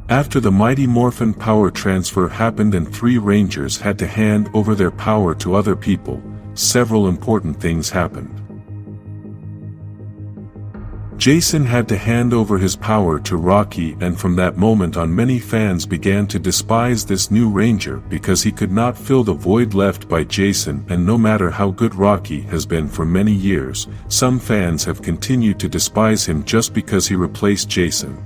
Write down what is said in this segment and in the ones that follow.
After the mighty Morphin power transfer happened and 3 Rangers had to hand over their power to other people, several important things happened. Jason had to hand over his power to Rocky, and from that moment on many fans began to despise this new Ranger because he could not fill the void left by Jason, and no matter how good Rocky has been for many years, some fans have continued to despise him just because he replaced Jason.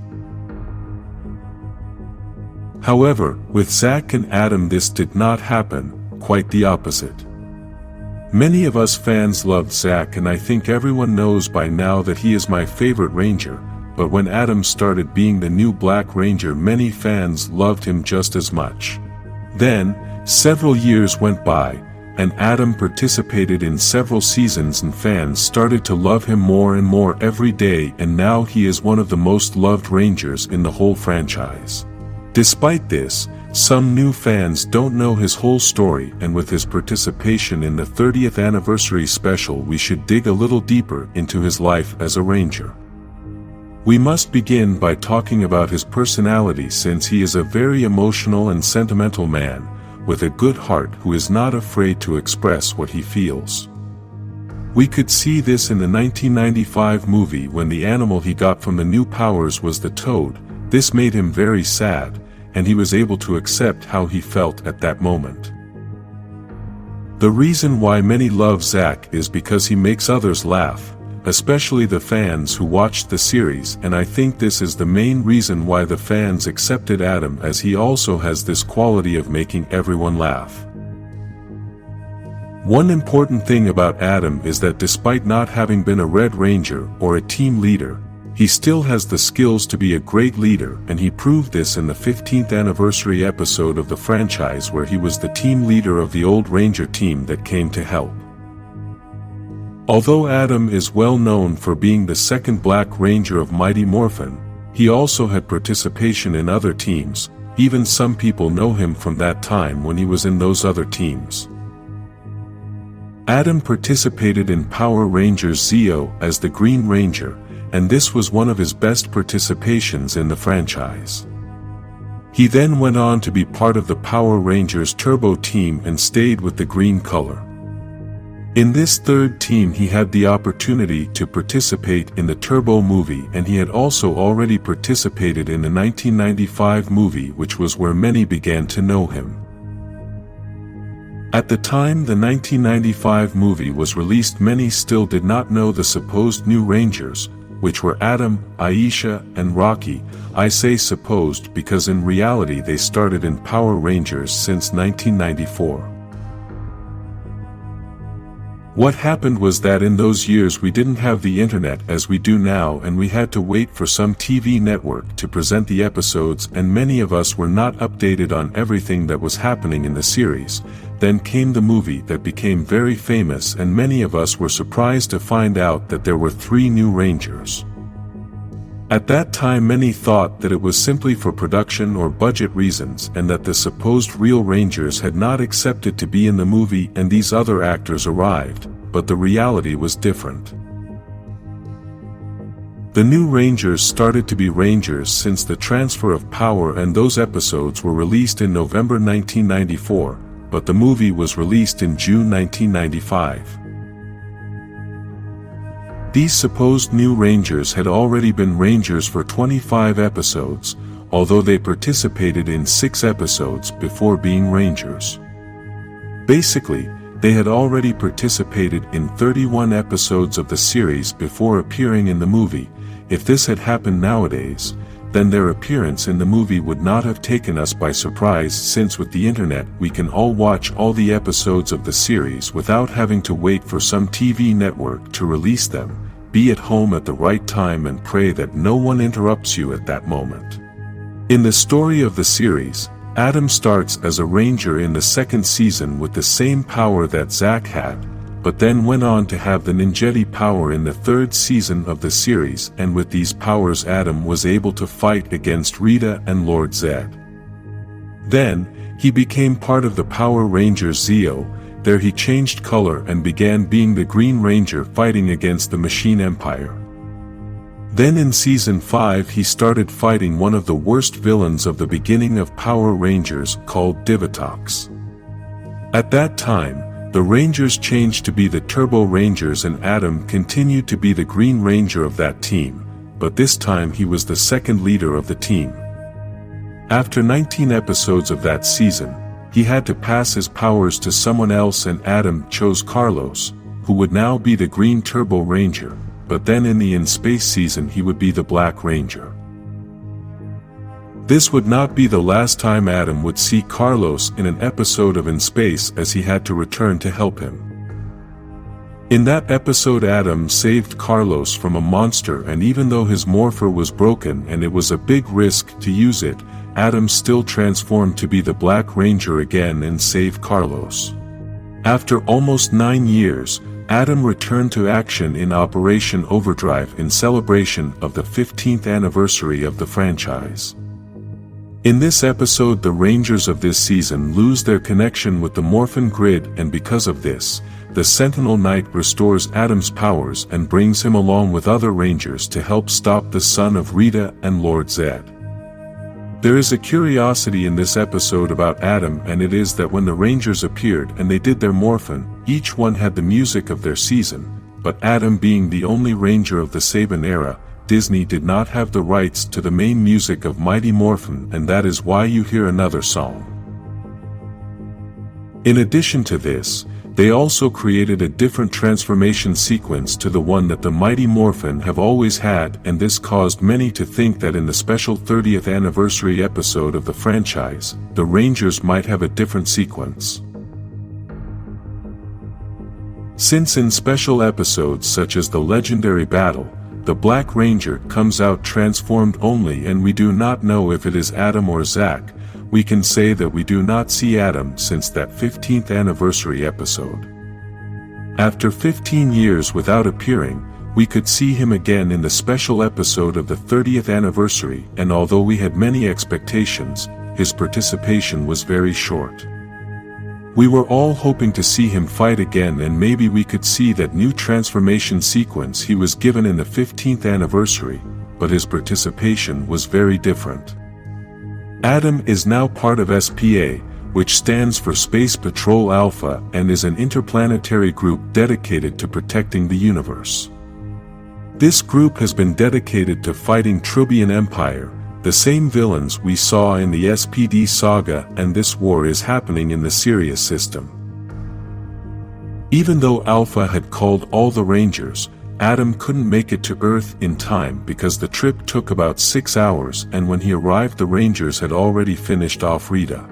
However, with Zach and Adam this did not happen, quite the opposite. Many of us fans loved Zach, and I think everyone knows by now that he is my favorite Ranger, but when Adam started being the new Black Ranger many fans loved him just as much. Then, several years went by, and Adam participated in several seasons and fans started to love him more and more every day, and now he is one of the most loved Rangers in the whole franchise. Despite this, some new fans don't know his whole story, and with his participation in the 30th anniversary special we should dig a little deeper into his life as a Ranger. We must begin by talking about his personality, since he is a very emotional and sentimental man, with a good heart who is not afraid to express what he feels. We could see this in the 1995 movie when the animal he got from the new powers was the toad. This made him very sad, and he was able to accept how he felt at that moment. The reason why many love Zach is because he makes others laugh, especially the fans who watched the series, and I think this is the main reason why the fans accepted Adam, as he also has this quality of making everyone laugh. One important thing about Adam is that despite not having been a Red Ranger or a team leader, he still has the skills to be a great leader, and he proved this in the 15th anniversary episode of the franchise where he was the team leader of the old Ranger team that came to help. Although Adam is well known for being the second Black Ranger of Mighty Morphin, he also had participation in other teams. Even some people know him from that time when he was in those other teams. Adam participated in Power Rangers Zeo as the Green Ranger, and this was one of his best participations in the franchise. He then went on to be part of the Power Rangers Turbo team and stayed with the green color. In this third team he had the opportunity to participate in the Turbo movie, and he had also already participated in the 1995 movie, which was where many began to know him. At the time the 1995 movie was released, many still did not know the supposed new Rangers, which were Adam, Aisha, and Rocky. I say supposed because in reality they started in Power Rangers since 1994. What happened was that in those years we didn't have the internet as we do now, and we had to wait for some TV network to present the episodes, and many of us were not updated on everything that was happening in the series. Then came the movie that became very famous, and many of us were surprised to find out that there were 3 new Rangers. At that time many thought that it was simply for production or budget reasons, and that the supposed real Rangers had not accepted to be in the movie and these other actors arrived, but the reality was different. The new Rangers started to be Rangers since the transfer of power, and those episodes were released in November 1994, but the movie was released in June 1995. These supposed new Rangers had already been Rangers for 25 episodes, although they participated in 6 episodes before being Rangers. Basically, they had already participated in 31 episodes of the series before appearing in the movie. If this had happened nowadays, then their appearance in the movie would not have taken us by surprise, since with the internet we can all watch all the episodes of the series without having to wait for some TV network to release them. Be at home at the right time and pray that no one interrupts you at that moment. In the story of the series, Adam starts as a Ranger in the 2nd season with the same power that Zach had, but then went on to have the ninjetti power in the 3rd season of the series, and with these powers Adam was able to fight against Rita and Lord Zed. Then, he became part of the Power Rangers Zeo. There he changed color and began being the Green Ranger fighting against the Machine Empire. Then in Season 5 he started fighting one of the worst villains of the beginning of Power Rangers called Divatox. At that time, the Rangers changed to be the Turbo Rangers and Adam continued to be the Green Ranger of that team, but this time he was the second leader of the team. After 19 episodes of that season, he had to pass his powers to someone else and Adam chose Carlos, who would now be the Green Turbo Ranger, but then in the In Space season he would be the Black Ranger. This would not be the last time Adam would see Carlos in an episode of In Space as he had to return to help him. In that episode Adam saved Carlos from a monster and even though his morpher was broken and it was a big risk to use it, Adam still transformed to be the Black Ranger again and save Carlos. After almost 9 years, Adam returned to action in Operation Overdrive in celebration of the 15th anniversary of the franchise. In this episode the Rangers of this season lose their connection with the Morphin grid and because of this, the Sentinel Knight restores Adam's powers and brings him along with other Rangers to help stop the son of Rita and Lord Zed. There is a curiosity in this episode about Adam and it is that when the Rangers appeared and they did their Morphin, each one had the music of their season, but Adam being the only Ranger of the Saban era, Disney did not have the rights to the main music of Mighty Morphin and that is why you hear another song. In addition to this, they also created a different transformation sequence to the one that the Mighty Morphin have always had and this caused many to think that in the special 30th anniversary episode of the franchise, the Rangers might have a different sequence. Since in special episodes such as the legendary battle, the Black Ranger comes out transformed only and we do not know if it is Adam or Zach, we can say that we do not see Adam since that 15th anniversary episode. After 15 years without appearing, we could see him again in the special episode of the 30th anniversary and although we had many expectations, his participation was very short. We were all hoping to see him fight again and maybe we could see that new transformation sequence he was given in the 15th anniversary, but his participation was very different. Adam is now part of SPA, which stands for Space Patrol Alpha and is an interplanetary group dedicated to protecting the universe. This group has been dedicated to fighting Trubbian Empire, the same villains we saw in the SPD saga and this war is happening in the Sirius system. Even though Alpha had called all the Rangers, Adam couldn't make it to Earth in time because the trip took about 6 hours and when he arrived the Rangers had already finished off Rita.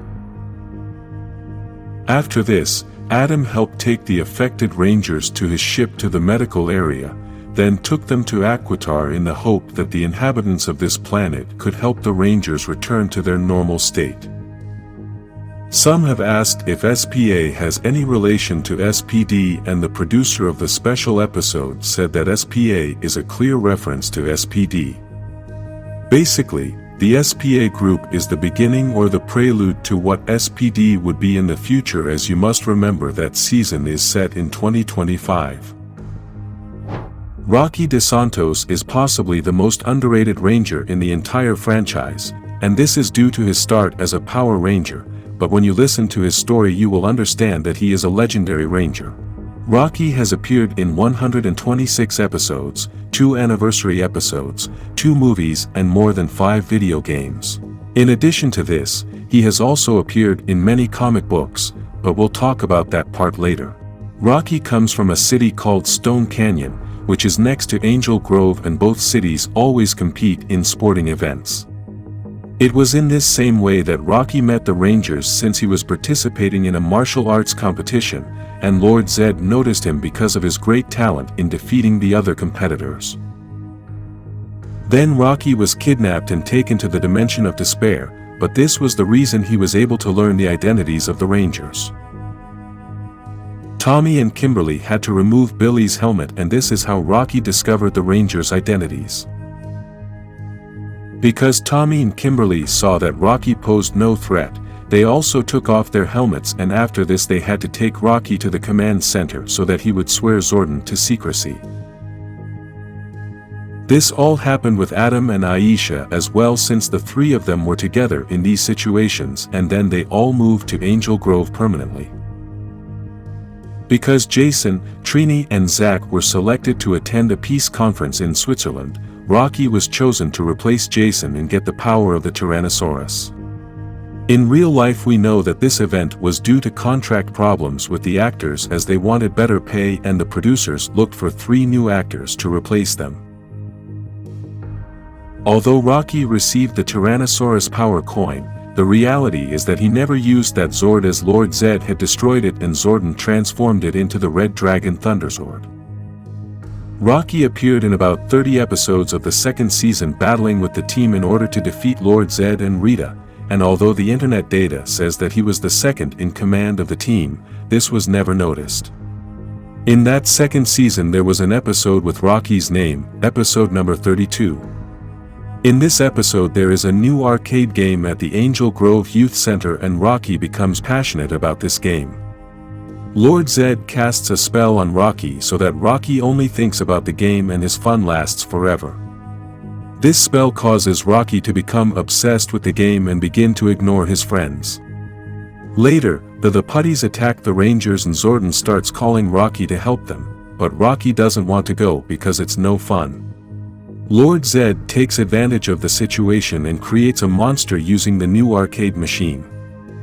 After this, Adam helped take the affected Rangers to his ship to the medical area, then took them to Aquitar in the hope that the inhabitants of this planet could help the Rangers return to their normal state. Some have asked if SPA has any relation to SPD and the producer of the special episode said that SPA is a clear reference to SPD. Basically, the SPA group is the beginning or the prelude to what SPD would be in the future as you must remember that season is set in 2025. Rocky DeSantos is possibly the most underrated Ranger in the entire franchise, and this is due to his start as a Power Ranger, but when you listen to his story you will understand that he is a legendary Ranger. Rocky has appeared in 126 episodes, 2 anniversary episodes, 2 movies and more than 5 video games. In addition to this, he has also appeared in many comic books, but we'll talk about that part later. Rocky comes from a city called Stone Canyon, which is next to Angel Grove and both cities always compete in sporting events. It was in this same way that Rocky met the Rangers since he was participating in a martial arts competition, and Lord Zed noticed him because of his great talent in defeating the other competitors. Then Rocky was kidnapped and taken to the Dimension of Despair, but this was the reason he was able to learn the identities of the Rangers. Tommy and Kimberly had to remove Billy's helmet and this is how Rocky discovered the Rangers' identities. Because Tommy and Kimberly saw that Rocky posed no threat, they also took off their helmets and after this they had to take Rocky to the command center so that he would swear Zordon to secrecy. This all happened with Adam and Aisha as well, since the three of them were together in these situations, and then they all moved to Angel Grove permanently. Because Jason, Trini and Zack were selected to attend a peace conference in Switzerland, Rocky was chosen to replace Jason and get the power of the Tyrannosaurus. In real life we know that this event was due to contract problems with the actors, as they wanted better pay and the producers looked for 3 new actors to replace them. Although Rocky received the Tyrannosaurus power coin, the reality is that he never used that Zord, as Lord Zed had destroyed it and Zordon transformed it into the Red Dragon Thunderzord. Rocky appeared in about 30 episodes of the second season battling with the team in order to defeat Lord Zed and Rita, and although the internet data says that he was the second in command of the team, this was never noticed. In that second season there was an episode with Rocky's name, episode number 32. In this episode there is a new arcade game at the Angel Grove Youth Center and Rocky becomes passionate about this game. Lord Zed casts a spell on Rocky so that Rocky only thinks about the game and his fun lasts forever. This spell causes Rocky to become obsessed with the game and begin to ignore his friends. Later, the putties attack the Rangers and Zordon starts calling Rocky to help them, but Rocky doesn't want to go because it's no fun. Lord Zed takes advantage of the situation and creates a monster using the new arcade machine.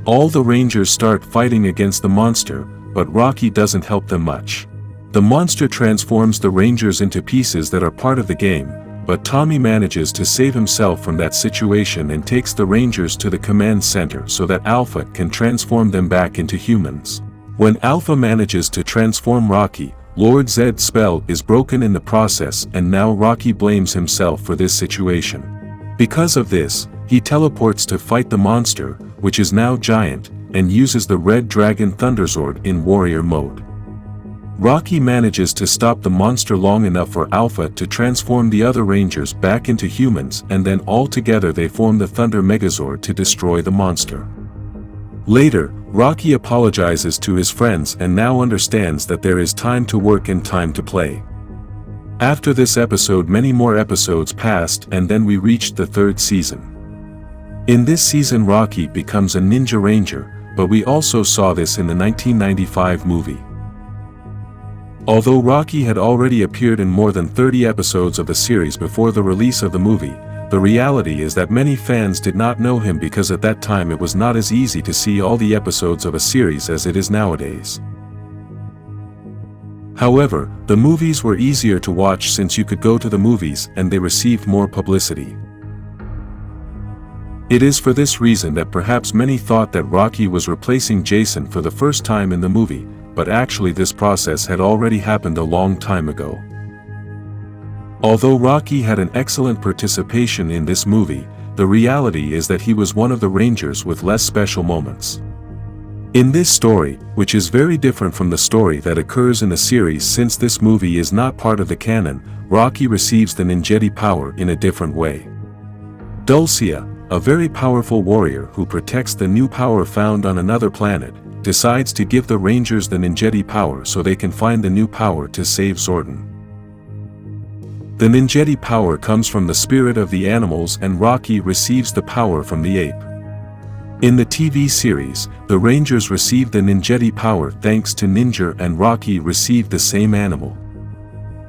All the Rangers start fighting against the monster, but Rocky doesn't help them much. The monster transforms the Rangers into pieces that are part of the game, but Tommy manages to save himself from that situation and takes the Rangers to the command center so that Alpha can transform them back into humans. When Alpha manages to transform Rocky, Lord Zed's spell is broken in the process, and now Rocky blames himself for this situation. Because of this, he teleports to fight the monster, which is now giant, and uses the Red Dragon Thunderzord in warrior mode. Rocky manages to stop the monster long enough for Alpha to transform the other Rangers back into humans, and then all together they form the Thunder Megazord to destroy the monster. Later, Rocky apologizes to his friends and now understands that there is time to work and time to play. After this episode many more episodes passed and then we reached the 3rd season. In this season Rocky becomes a Ninja Ranger, but we also saw this in the 1995 movie. Although Rocky had already appeared in more than 30 episodes of the series before the release of the movie, the reality is that many fans did not know him because at that time it was not as easy to see all the episodes of a series as it is nowadays. However, the movies were easier to watch since you could go to the movies and they received more publicity. It is for this reason that perhaps many thought that Rocky was replacing Jason for the first time in the movie, but actually this process had already happened a long time ago. Although Rocky had an excellent participation in this movie, the reality is that he was one of the Rangers with less special moments. In this story, which is very different from the story that occurs in the series since this movie is not part of the canon, Rocky receives the Ninjetti power in a different way. Dulcia, a very powerful warrior who protects the new power found on another planet, decides to give the Rangers the Ninjetti power so they can find the new power to save Zordon. The Ninjetti power comes from the spirit of the animals and Rocky receives the power from the ape. In the TV series, the Rangers received the Ninjetti power thanks to Ninja and Rocky received the same animal.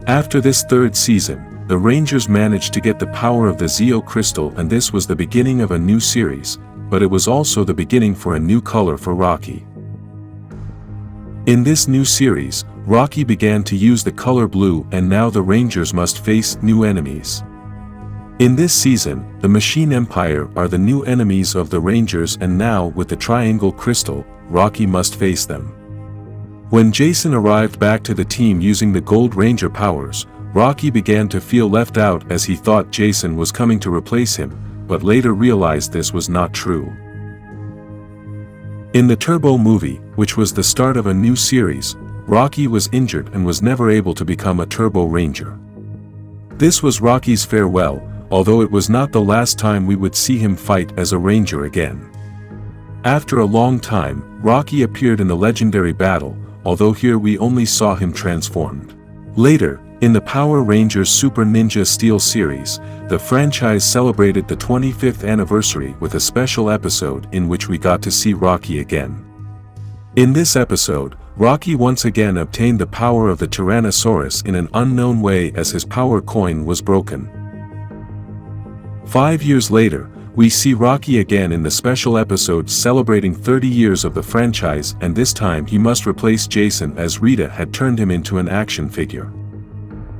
After this 3rd season, the Rangers managed to get the power of the Zeo Crystal and this was the beginning of a new series, but it was also the beginning for a new color for Rocky. In this new series, Rocky began to use the color blue and now the Rangers must face new enemies. In this season, the Machine Empire are the new enemies of the Rangers and now with the Triangle Crystal, Rocky must face them. When Jason arrived back to the team using the Gold Ranger powers, Rocky began to feel left out as he thought Jason was coming to replace him, but later realized this was not true. In the Turbo movie, which was the start of a new series, Rocky was injured and was never able to become a Turbo Ranger. This was Rocky's farewell, although it was not the last time we would see him fight as a Ranger again. After a long time, Rocky appeared in the legendary battle, although here we only saw him transformed. Later, In the Power Rangers Super Ninja Steel series, the franchise celebrated the 25th anniversary with a special episode in which we got to see Rocky again. In this episode, Rocky once again obtained the power of the Tyrannosaurus in an unknown way as his power coin was broken. 5 years later, we see Rocky again in the special episode celebrating 30 years of the franchise, and this time he must replace Jason as Rita had turned him into an action figure.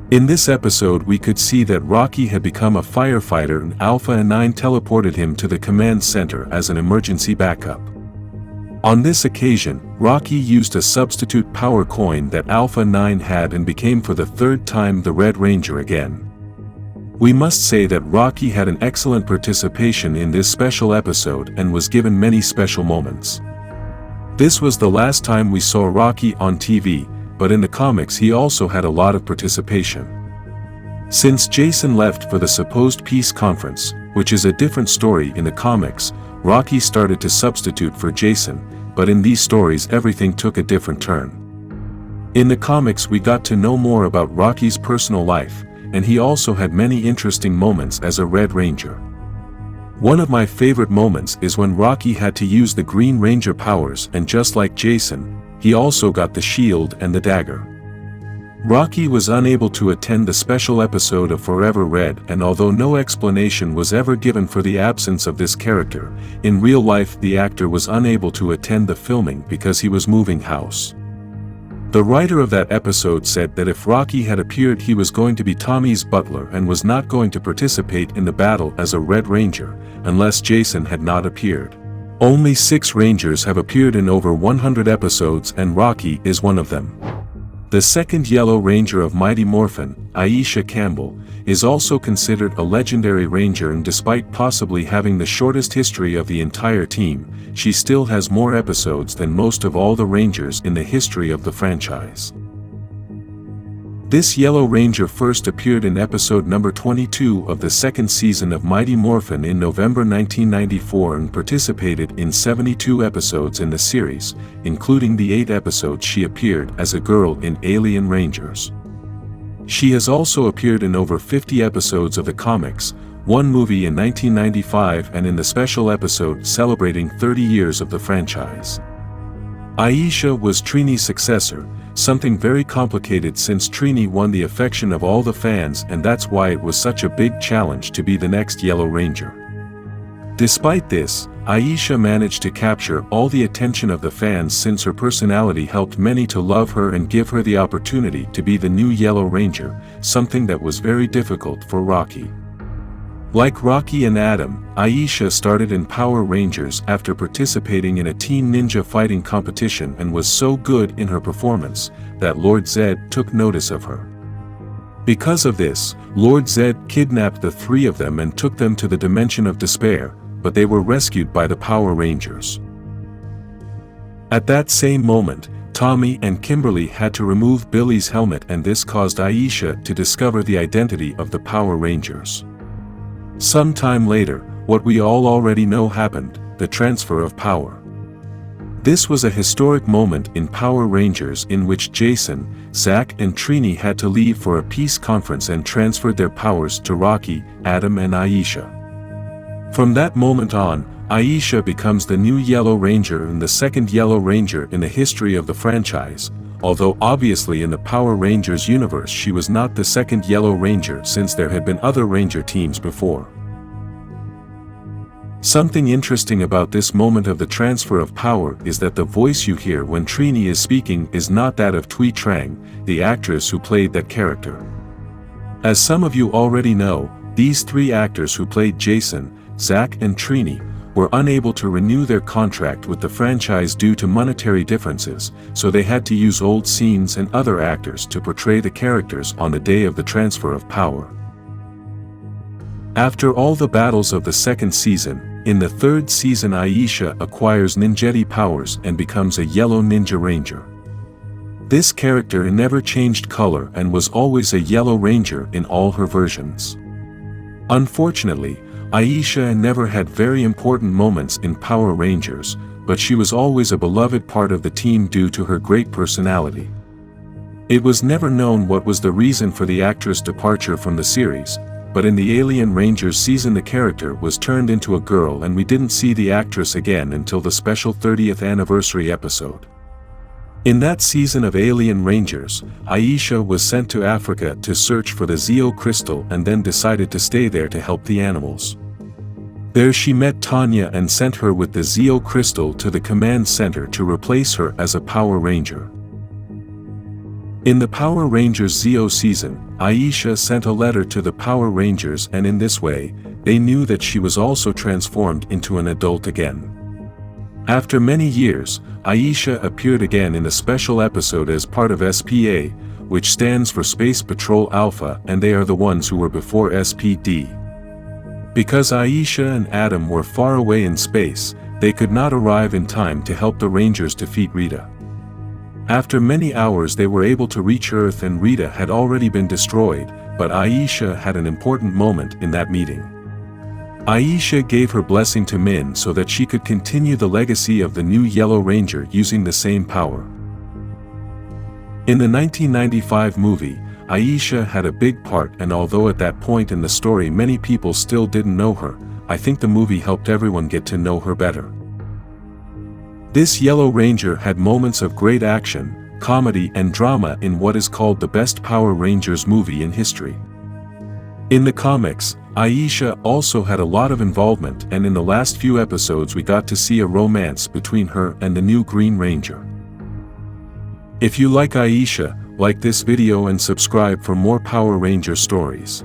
In this episode we could see that Rocky had become a firefighter and Alpha 9 teleported him to the command center as an emergency backup. On this occasion, Rocky used a substitute power coin that Alpha 9 had and became for the third time the Red Ranger again. We must say that Rocky had an excellent participation in this special episode and was given many special moments. This was the last time we saw Rocky on TV, but in the comics he also had a lot of participation. Since Jason left for the supposed peace conference, which is a different story in the comics, Rocky started to substitute for Jason, but in these stories everything took a different turn. In the comics we got to know more about Rocky's personal life, and he also had many interesting moments as a Red Ranger. One of my favorite moments is when Rocky had to use the Green Ranger powers, and just like Jason, he also got the shield and the dagger. Rocky was unable to attend the special episode of Forever Red, and although no explanation was ever given for the absence of this character, in real life the actor was unable to attend the filming because he was moving house. The writer of that episode said that if Rocky had appeared he was going to be Tommy's butler and was not going to participate in the battle as a Red Ranger, unless Jason had not appeared. Only 6 Rangers have appeared in over 100 episodes and Rocky is one of them. The second Yellow Ranger of Mighty Morphin, Aisha Campbell, is also considered a legendary Ranger, and despite possibly having the shortest history of the entire team, she still has more episodes than most of all the Rangers in the history of the franchise. This Yellow Ranger first appeared in episode number 22 of the second season of Mighty Morphin in November 1994 and participated in 72 episodes in the series, including the 8 episodes she appeared as a girl in Alien Rangers. She has also appeared in over 50 episodes of the comics, 1 movie in 1995 and in the special episode celebrating 30 years of the franchise. Aisha was Trini's successor, something very complicated since Trini won the affection of all the fans, and that's why it was such a big challenge to be the next Yellow Ranger. Despite this, Aisha managed to capture all the attention of the fans since her personality helped many to love her and give her the opportunity to be the new Yellow Ranger, something that was very difficult for Rocky. Like Rocky and Adam, Aisha started in Power Rangers after participating in a teen ninja fighting competition and was so good in her performance that Lord Zed took notice of her. Because of this, Lord Zed kidnapped the 3 of them and took them to the Dimension of Despair, but they were rescued by the Power Rangers. At that same moment, Tommy and Kimberly had to remove Billy's helmet, and this caused Aisha to discover the identity of the Power Rangers. Some time later, what we all already know happened, the transfer of power. This was a historic moment in Power Rangers in which Jason, Zach and Trini had to leave for a peace conference and transferred their powers to Rocky, Adam and Aisha. From that moment on, Aisha becomes the new Yellow Ranger and the second Yellow Ranger in the history of the franchise, although obviously in the Power Rangers universe she was not the second Yellow Ranger since there had been other Ranger teams before. Something interesting about this moment of the transfer of power is that the voice you hear when Trini is speaking is not that of Thuy Trang, the actress who played that character. As some of you already know, these 3 actors who played Jason, Zach and Trini were unable to renew their contract with the franchise due to monetary differences, so they had to use old scenes and other actors to portray the characters on the day of the transfer of power. After all the battles of the second season, in the third season Aisha acquires ninjetti powers and becomes a Yellow Ninja Ranger. This character never changed color and was always a Yellow Ranger in all her versions. Unfortunately, Aisha never had very important moments in Power Rangers, but she was always a beloved part of the team due to her great personality. It was never known what was the reason for the actress' departure from the series, but in the Alien Rangers season the character was turned into a girl and we didn't see the actress again until the special 30th anniversary episode. In that season of Alien Rangers, Aisha was sent to Africa to search for the Zeo crystal and then decided to stay there to help the animals. There she met Tanya and sent her with the Zeo crystal to the command center to replace her as a Power Ranger. In the Power Rangers Zeo season, Aisha sent a letter to the Power Rangers and in this way, they knew that she was also transformed into an adult again. After many years, Aisha appeared again in a special episode as part of SPA, which stands for Space Patrol Alpha, and they are the ones who were before SPD. Because Aisha and Adam were far away in space, they could not arrive in time to help the Rangers defeat Rita. After many hours they were able to reach Earth and Rita had already been destroyed, but Aisha had an important moment in that meeting. Aisha gave her blessing to Min so that she could continue the legacy of the new Yellow Ranger using the same power. In the 1995 movie, Aisha had a big part, and although at that point in the story many people still didn't know her, I think the movie helped everyone get to know her better. This Yellow Ranger had moments of great action, comedy and drama in what is called the best Power Rangers movie in history. In the comics, Aisha also had a lot of involvement, and in the last few episodes we got to see a romance between her and the new Green Ranger. If you like Aisha, like this video and subscribe for more Power Ranger stories.